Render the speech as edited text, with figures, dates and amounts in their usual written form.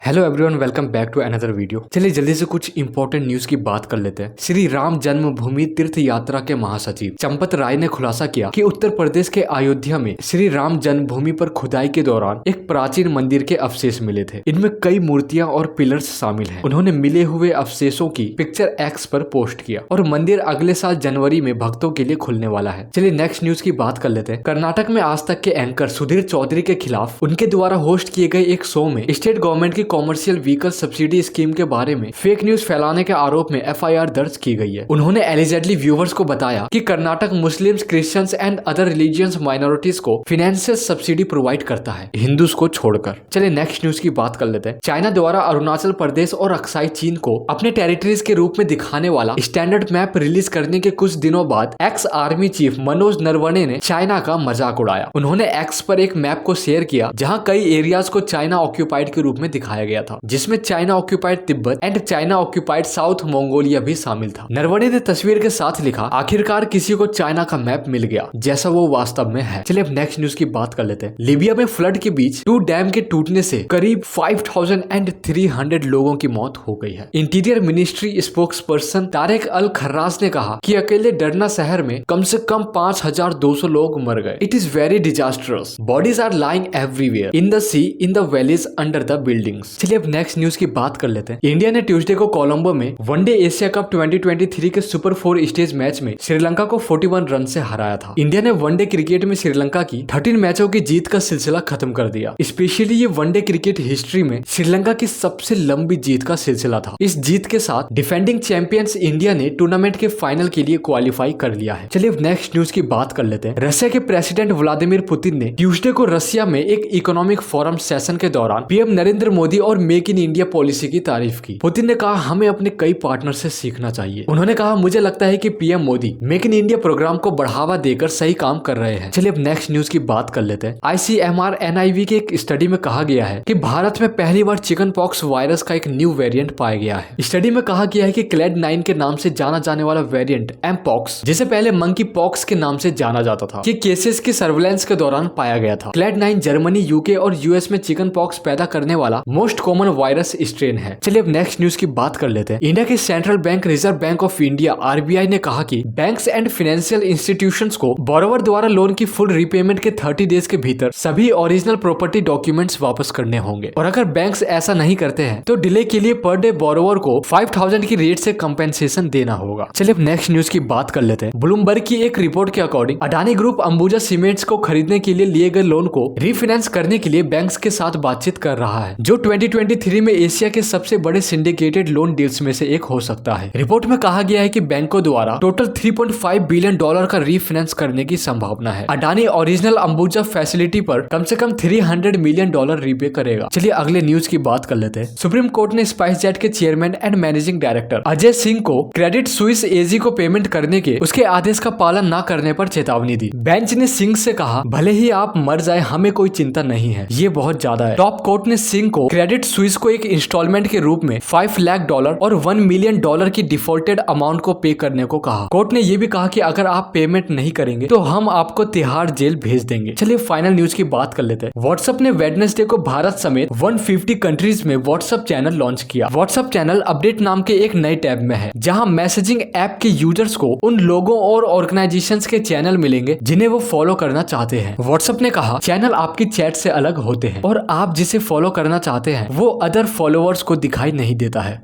Hello everyone, welcome back to another video. चलिए जल्दी से कुछ इंपॉर्टेंट न्यूज की बात कर लेते हैं। श्री राम जन्मभूमि तीर्थ यात्रा के महासचिव चंपत राय ने खुलासा किया कि उत्तर प्रदेश के अयोध्या में श्री राम जन्मभूमि पर खुदाई के दौरान एक प्राचीन मंदिर के अवशेष मिले थे। इनमें कई मूर्तियां और पिलर्स शामिल हैं। उन्होंने मिले हुए अवशेषों की पिक्चर एक्स पर पोस्ट किया और मंदिर अगले साल जनवरी में भक्तों के लिए खुलने वाला है। चलिए नेक्स्ट न्यूज की बात कर लेते हैं। कर्नाटक में आज तक के एंकर सुधीर चौधरी के खिलाफ उनके द्वारा होस्ट किए गए एक शो में स्टेट गवर्नमेंट की कॉमर्शियल व्हीकल सब्सिडी स्कीम के बारे में फेक न्यूज फैलाने के आरोप में एफआईआर दर्ज की गई है। उन्होंने एलिजेडली व्यूवर्स को बताया कि Karnataka Muslims, Christians and other religious minorities को फाइनेंशियल सब्सिडी प्रोवाइड करता है, हिंदूज को छोड़कर। चलिए नेक्स्ट न्यूज की बात कर लेते हैं। चाइना द्वारा अरुणाचल प्रदेश और अक्साई चीन को अपने टेरिटरीज के रूप में दिखाने वाला स्टैंडर्ड मैप रिलीज करने के कुछ दिनों बाद ex army chief Manoj Naravane ने चाइना का मजाक उड़ाया। उन्होंने एक्स पर एक मैप को शेयर किया जहां कई एरियाज को चाइना ऑक्यूपाइड के रूप में दिखाया गया था, जिसमें China occupied Tibet and China occupied south Mongolia भी शामिल था। नरवणे ने तस्वीर के साथ लिखा, आखिरकार किसी को चाइना का मैप मिल गया जैसा वो वास्तव में है। चलिए अब नेक्स्ट न्यूज की बात कर लेते हैं। लीबिया में फ्लड के बीच 2 डैम के टूटने से करीब 5300 लोगों की मौत हो गई है। Interior ministry spokesperson Tariq al Kharraz ने कहा कि अकेले डरना शहर में कम से कम 5200 लोग मर गए। It is very disastrous. Bodies are lying everywhere in the sea, in the valleys, under the buildings. चलिए अब नेक्स्ट न्यूज की बात कर लेते हैं। इंडिया ने ट्यूसडे को कोलंबो में वनडे एशिया कप 2023 के सुपर 4 स्टेज मैच में श्रीलंका को 41 रन से हराया था। इंडिया ने वनडे क्रिकेट में श्रीलंका की 13 मैचों की जीत का सिलसिला खत्म कर दिया। स्पेशली ये वनडे क्रिकेट हिस्ट्री में श्रीलंका की सबसे लंबी जीत का सिलसिला था। इस जीत के साथ डिफेंडिंग चैंपियंस इंडिया ने टूर्नामेंट के फाइनल के लिए क्वालिफाई कर लिया है। चलिए अब नेक्स्ट न्यूज की बात कर लेते हैं। रशिया के प्रेसिडेंट व्लादिमीर पुतिन ने ट्यूसडे को रशिया में एक इकोनॉमिक फोरम सेशन के दौरान पीएम नरेंद्र मोदी और मेक इन इंडिया पॉलिसी की तारीफ की। पुतिन ने कहा, हमें अपने कई पार्टनर से सीखना चाहिए। उन्होंने कहा, मुझे लगता है कि PM Modi make in India programme को बढ़ावा देकर सही काम कर रहे हैं। चलिए अब नेक्स्ट न्यूज की बात कर लेते हैं। ICMR NIV के एक स्टडी में कहा गया है कि भारत में पहली बार चिकन पॉक्स वायरस का एक न्यू वेरिएंट पाया गया है। स्टडी में कहा गया है कि क्लेड 9 के नाम से जाना जाने वाला वेरिएंट एमपॉक्स, जिसे पहले मंकी पॉक्स के नाम से जाना जाता था, कि केसेस की सर्वेलेंस के दौरान पाया गया था। क्लेड 9 जर्मनी, यूके और यूएस में चिकन पॉक्स पैदा करने वाला मोस्ट कॉमन वायरस स्ट्रेन है। चलिए अब नेक्स्ट न्यूज की बात कर लेते हैं। इंडिया के central bank reserve bank of India RBI ने कहा कि बैंक्स एंड फाइनेंशियल इंस्टीट्यूशंस को बोरोवर द्वारा लोन की फुल रीपेमेंट के 30 डेज के भीतर सभी ओरिजिनल प्रॉपर्टी डॉक्यूमेंट्स वापस करने होंगे, और अगर बैंक्स ऐसा नहीं करते हैं तो डिले के लिए पर डे बोरोवर को 5000 की रेट से कंपेंसेशन देना होगा। चलिए अब नेक्स्ट न्यूज की बात कर लेते हैं। ब्लूमबर्ग की एक रिपोर्ट के according Adani group Ambuja cements को खरीदने के लिए लिए गए लोन को रीफाइनेंस करने के लिए बैंक्स के साथ बातचीत कर रहा है, जो 2023 में एशिया के सबसे बड़े सिंडिकेटेड लोन डील्स में से एक हो सकता है। रिपोर्ट में कहा गया है कि बैंकों द्वारा टोटल $3.5 बिलियन का रीफाइनेंस करने की संभावना है। अडानी ओरिजिनल अंबुजा फैसिलिटी पर कम से कम $300 मिलियन रीपे करेगा। चलिए अगले न्यूज की बात कर लेते हैं। सुप्रीम कोर्ट ने स्पाइसजेट के chairman and managing director Ajay Singh को क्रेडिट स्विस एजी को पेमेंट करने के उसके आदेश का पालन न करने पर चेतावनी दी। बेंच ने सिंह से कहा, भले ही आप मर जाए, हमें कोई चिंता नहीं है, ये बहुत ज्यादा है। टॉप कोर्ट ने सिंह को क्रेडिट स्विस को एक इंस्टॉलमेंट के रूप में $5 लाख और $1 मिलियन की डिफॉल्टेड अमाउंट को पे करने को कहा। कोर्ट ने यह भी कहा कि अगर आप पेमेंट नहीं करेंगे तो हम आपको तिहाड़ जेल भेज देंगे। चलिए फाइनल न्यूज की बात कर लेते हैं। व्हाट्सएप ने वेडनेसडे को भारत समेत 150 कंट्रीज में व्हाट्सएप चैनल लॉन्च किया। व्हाट्सएप चैनल अपडेट नाम के एक नए टैब में है, जहां मैसेजिंग ऐप के यूजर्स को उन लोगों और ऑर्गेनाइजेशंस के चैनल मिलेंगे जिन्हें वो फॉलो करना चाहते हैं। व्हाट्सएप ने कहा, चैनल आपकी चैट से अलग होते हैं और आप जिसे फॉलो करना चाहते हैं वो अदर फॉलोअर्स को दिखाई नहीं देता है।